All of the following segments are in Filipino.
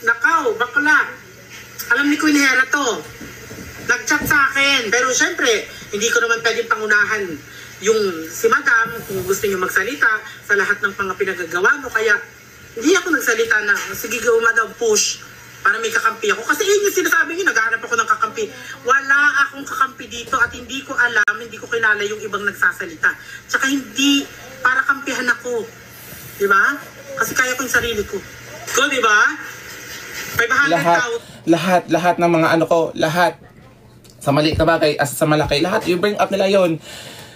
nakaw, bakla. Alam ni Queen Hera to. Nag-chat sa akin. Pero syempre, hindi ko naman pwedeng pangunahan yung si Madam kung gusto niyo magsalita sa lahat ng mga pinagagawa mo. Kaya hindi ako nagsalita na, sige go Madam, push para may kakampi ako. Kasi yun yung sinasabi niyo, naghahanap ako ng kakampi. Wala akong kakampi dito at hindi ko alam, hindi ko kilala yung ibang nagsasalita. Tsaka hindi para kampihan ako. Diba? Kasi kaya ko yung sarili ko. Ko, diba? 500,000. Lahat ng mga ano ko, lahat. Sa maliit na bagay, as sa malaki, lahat, you bring up nila yon.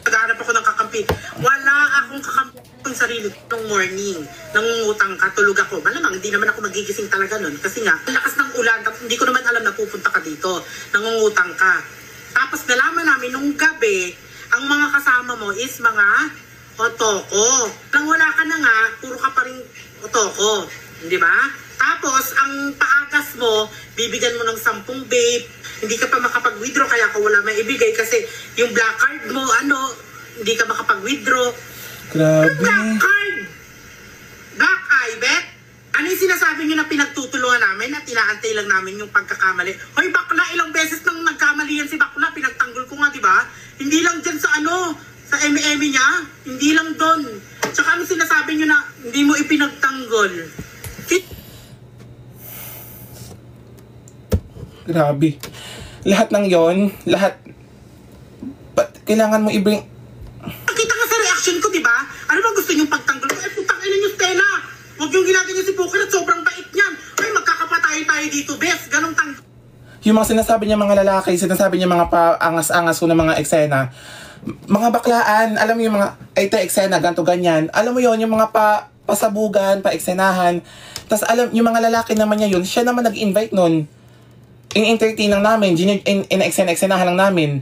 Naghahanap ako ng kakampi. Wala akong kakampi yung sarili ng morning. Nangungutang ka, tulog ako. Malamang, hindi naman ako magigising talaga nun. Kasi nga, ang lakas ng ulan, hindi ko naman alam na pupunta ka dito. Nangungutang ka. Tapos nalaman namin nung gabi, ang mga kasama mo is mga otoko. Nang wala ka na nga, puro ka pa rin otoko. Di ba? Tapos, ang paagas mo, bibigyan mo ng 10 vape. Hindi ka pa makapag-withdraw, kaya ako wala may ibigay kasi yung black card mo, hindi ka makapag-withdraw. Grabe. Black card! Black eye, bet? Ano yung sinasabi nyo na pinagtutulungan namin at inaantay lang namin yung pagkakamali? Hoy, bakla, ilang beses nang nagkamali yan si bakla, pinagtanggol ko nga, di ba? Hindi lang dyan sa sa eme-eme niya, hindi lang doon. Tsaka ano sinasabi nyo na hindi mo ipinagtanggol? Grabe. Lahat ng yon, lahat, kailangan mo i-bring. Nakita ka sa reaction ko, di ba? Ano ba gusto niyong pagtanggol ko? Putang ina niyo, Stella! Huwag yung ginagawa si Pukin at sobrang bait niyan. Ay, magkakapatay tayo dito, bes. Ganong tanggol. Yung mga sinasabi niya mga lalaki, sinasabi niya mga paangas-angas ko ng mga eksena. Mga baklaan, alam mo yung mga, ito eksena, ganto ganyan. Alam mo yon yung mga pasabugan, paeksenahan. Tapos alam, yung mga lalaki naman niya yun, siya naman nag-invite nun. In-entertain lang namin, in-eksena-eksenahan lang namin.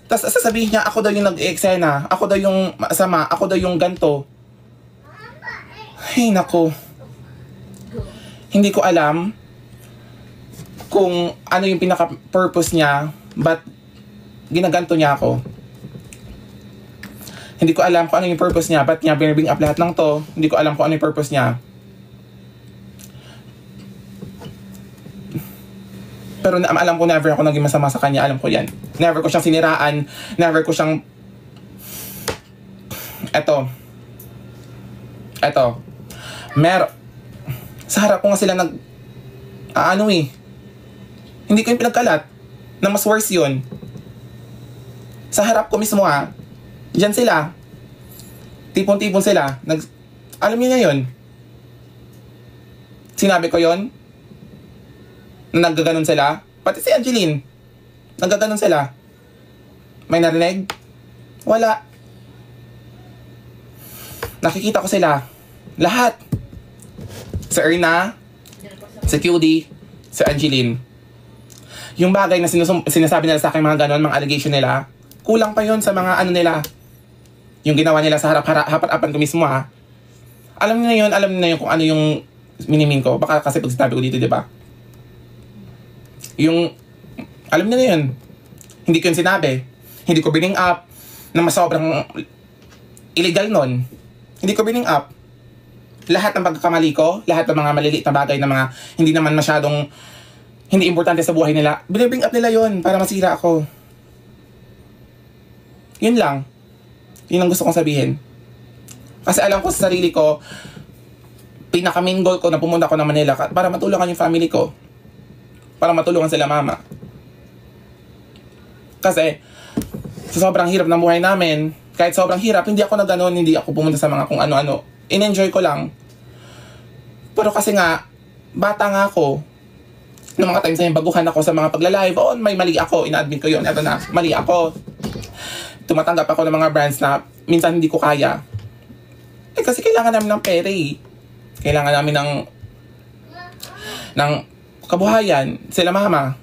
Tapos sasabihin niya, ako daw yung nag-eksena, ako daw yung masama, ako daw yung ganto. Ay, nako. Hindi ko alam kung ano yung pinaka-purpose niya, but ginaganto niya ako. Hindi ko alam kung ano yung purpose niya, but niya binibring up lahat ng to. Hindi ko alam kung ano yung purpose niya. Pero alam ko never ako naging masama sa kanya. Alam ko yan. Never ko siyang siniraan. Never ko siyang... Eto. Sa harap ko nga sila Hindi ko yung pinagkalat. Na mas worse yun. Sa harap ko mismo Diyan sila. Tipon-tipon sila. Alam niyo na yun. Sinabi ko yun. Naggaganon sila. Pati si Angeline. Naggaganon sila. May narinig? Wala. Nakikita ko sila. Lahat. Si Erna, si QD, si Angeline. Yung bagay na sinasabi nila sa akin mga ganon, mga allegation nila, kulang pa yun sa mga nila. Yung ginawa nila sa harap-harapan ko mismo Alam niyo na yun kung ano yung minimin ko. Baka kasi pag sinabi ko dito, di ba? Alam niyo na yun. Hindi ko yun sinabi. Hindi ko bring up na mas sobrang illegal nun. Hindi ko bring up. Lahat ng pagkakamali ko, lahat ng mga maliliit na bagay na mga hindi naman masyadong hindi importante sa buhay nila, binibring up nila yun para masira ako. Yun lang. Yun ang gusto kong sabihin. Kasi alam ko sa sarili ko, pinaka-main goal ko na pumunta ako ng Manila para matulungan yung family ko. Para matulungan sila mama. Kasi sa sobrang hirap ng buhay namin, kahit sobrang hirap, hindi ako nagganon, hindi ako pumunta sa mga kung ano-ano. In-enjoy ko lang. Pero kasi nga, bata nga ako. Noong mga times na baguhan ako sa mga pagla-live, may mali ako, ina-admit ko yun, eto na, mali ako. Tumatanggap ako ng mga brands na minsan hindi ko kaya. Kasi kailangan namin ng pera Kailangan namin ng kabuhayan, sila mama.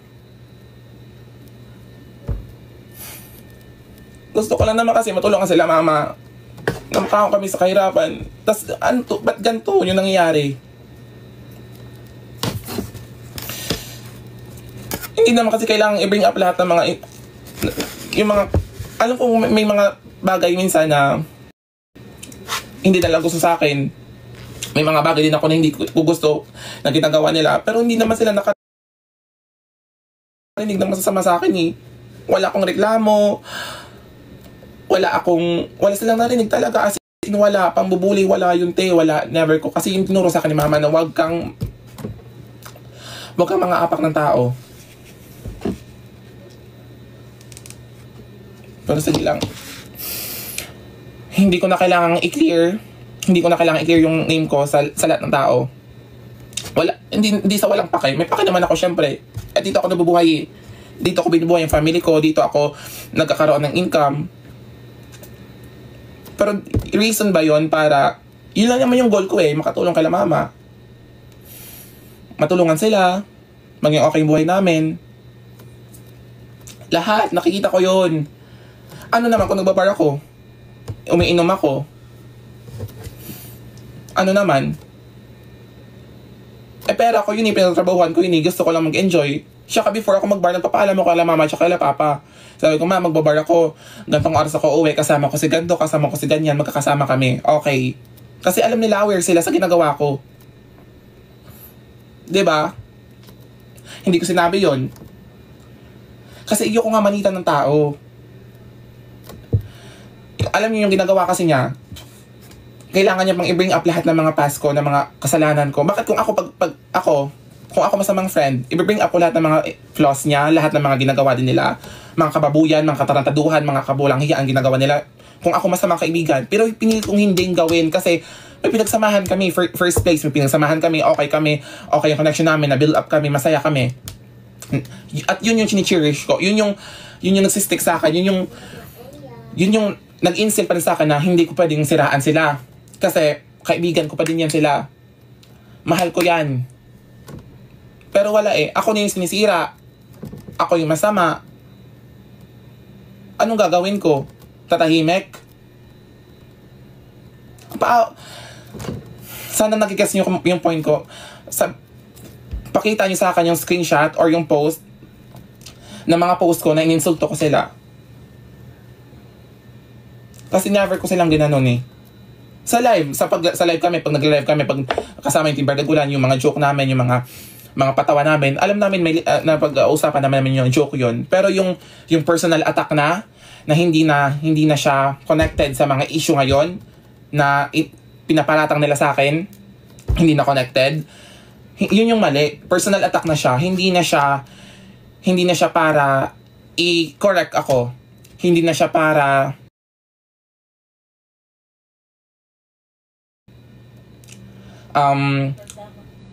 Gusto ko lang naman kasi matulungan sila mama. Namakako kami sa kahirapan. Tapos, ba't ganito yung nangyayari? Hindi naman kasi kailangan i-bring up lahat ng mga... Yung mga... Alam ko may mga bagay minsan na hindi talaga gusto sa akin. May mga bagay din ako na hindi ko gusto na ginagawa nila. Pero hindi naman sila nakarinig ng masasama sa akin eh. Wala akong reklamo. Wala silang narinig talaga. As in, wala. Pambubuli, wala yun te. Wala, never ko. Kasi yung tinuro sa akin ni mama na wag kang mga apak ng tao. Pero sige lang. Hindi ko na kailangang i-clear yung name ko sa lahat ng tao. Hindi sa walang pake. May pake naman ako syempre. At dito ako nabubuhay eh. Dito ako binubuhay yung family ko. Dito ako nagkakaroon ng income. Pero reason ba yon para, yun lang naman yung goal ko eh. Makatulong kay mama. Matulungan sila. Maging okay yung buhay namin. Lahat. Nakikita ko yun. Ano naman kung nagbabar ako? Umiinom ako? Ano naman? Pera ko yun eh, pinagtrabahuan ko yun eh. Gusto ko lang mag-enjoy. Siya ka before ako mag-bar, nagpapaalam mo kala mama at kala papa. Sabi ko, ma, magbabar ako. Gantong oras ako uwi, kasama ko si ganto, kasama ko si ganyan, magkakasama kami. Okay. Kasi alam nila, aware sila sa ginagawa ko. 'Di ba? Hindi ko sinabi yon. Kasi iyo ko nga manitan ng tao. Alam niyo yung ginagawa kasi niya, kailangan niya pang i-bring up lahat ng mga past ko, ng mga kasalanan ko. Bakit kung ako masamang friend, i-bring up ko lahat ng mga flaws niya, lahat ng mga ginagawa din nila, mga kababuyan, mga katarantaduhan, mga kabulang hiya ang ginagawa nila. Kung ako masamang kaibigan, pero pinili kong hindi gawin kasi may pinagsamahan kami, first place, may pinagsamahan kami, okay yung connection namin, na build up kami, masaya kami. At yun yung chini-cherish ko, yun yung nagsistick sa akin, yun yung nag-instill pa rin sa akin na hindi ko pwedeng siraan sila. Kasi kaibigan ko pa din yan sila. Mahal ko yan. Pero wala eh. Ako na yung sinisira. Ako yung masama. Anong gagawin ko? Tatahimik? Sana nagigets nyo yung point ko. Pakita nyo sa akin yung screenshot or yung post na mga post ko na ininsulto ko sila. Kasi never ko silang ginanon eh. Sa live kami, pag nag-live kami, pag kasama yung Team Bardagulan, yung mga joke namin, yung mga patawa namin, alam namin na pag-uusapan namin yung joke yun. Pero yung personal attack na hindi na siya connected sa mga issue ngayon, na pinaparatang nila sa akin, hindi na connected, yun yung mali. Personal attack na siya, hindi na siya para i-correct ako. Hindi na siya para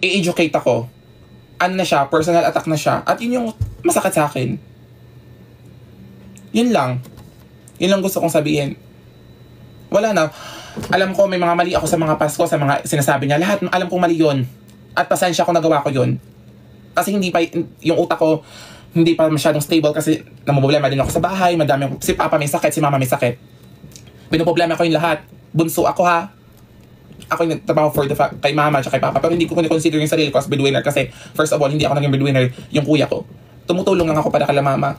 i-educate ako. Ano na siya, personal attack na siya. At yun yung masakit sa akin. Yun lang gusto kong sabihin. Wala na. Alam ko may mga mali ako sa mga past ko, sa mga sinasabi niya. Lahat alam kong mali yun. At pasensya ko nagawa ko yun. Kasi hindi pa, yung utak ko hindi pa masyadong stable kasi namumblema din ako sa bahay. Madami, si papa may sakit, si mama may sakit. Pinoproblema ko yung lahat. Bunso ako ha. Ako yung nagtrabaho kay mama at kay papa. Pero hindi ko consider yung sarili ko as breadwinner kasi first of all, hindi ako naging breadwinner, yung kuya ko. Tumutulong lang ako para kala mama.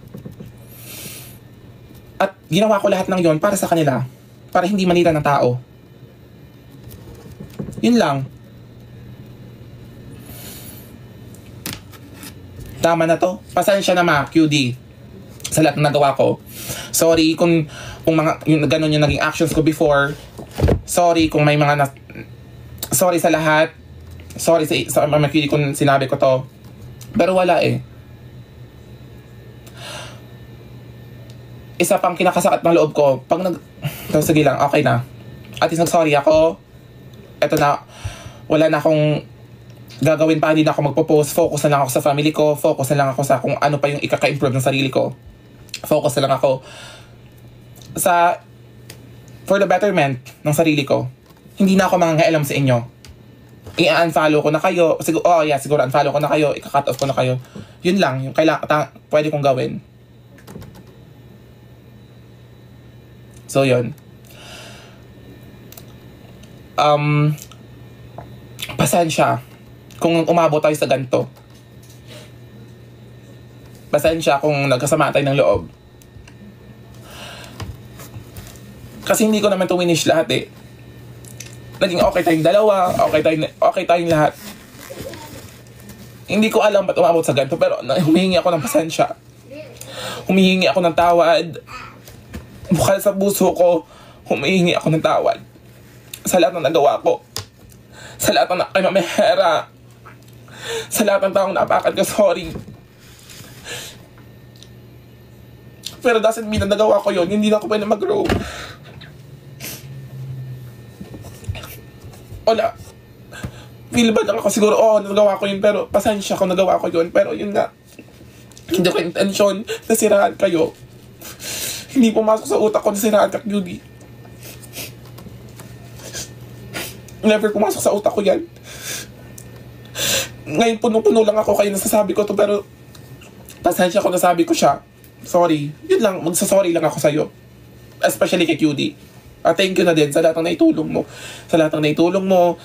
At ginawa ko lahat ng yon para sa kanila. Para hindi manira ng tao. Yun lang. Tama na to. Pasensya na ma, QD. Sa lahat ng nagawa ko. Sorry kung mga yung ganun yung naging actions ko before. Sorry kung may mga sorry sa lahat. Sorry sa mga QD kung sinabi ko to. Pero wala eh. Isa pang kinakasakit ng loob ko, pag sige lang, okay na. At least nag-sorry ako. Eto na, wala na akong gagawin pa, hindi na ako magpo-post. Focus na lang ako sa family ko. Focus na lang ako sa kung ano pa yung ikaka-improve ng sarili ko. Focus na lang ako for the betterment ng sarili ko. Hindi na ako mangangailam sa inyo. I-unfollow ko na kayo. Siguro unfollow ko na kayo. I-cut off ko na kayo. Yun lang, yung pwede kong gawin. So, yun. Pasensya kung umabot tayo sa ganito. Pasensya kung nagkasama tayo ng loob. Kasi hindi ko naman to winish lahat eh. naging okay tayong dalawa, okay tayong lahat. Hindi ko alam ba't umabot sa ganito, pero humihingi ako ng pasensya. Humihingi ako ng tawad. Bukal sa puso ko, humihingi ako ng tawad. Sa lahat ng nagawa ko. Sa lahat ng kinamehera. Sa lahat ng taong napakan ko, sorry. Pero doesn't mean na nagawa ko yun, hindi na ako pwede mag-grow. Wala. Feel bad lang ako siguro, nagawa ko yun, pero pasensya ko nagawa ko yun. Pero yun nga, hindi ko intensyon na siraan kayo. Hindi pumasok sa utak ko na siraan ka, Judy. Never pumasok sa utak ko yan. Ngayon punong-puno lang ako kaya nasasabi ko to, pero pasensya ko nasabi ko siya. Sorry. Yun lang, magsasorry lang ako sa'yo. Especially kay QD. Thank you na din sa lahat ng naitulong mo. Sa lahat ng naitulong mo.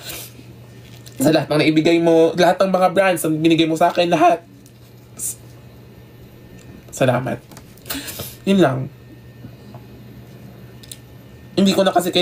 Sa lahat ng naibigay mo. Lahat ng mga brands na binigay mo sa akin. Lahat. Salamat. Yun lang. Hindi ko na kasi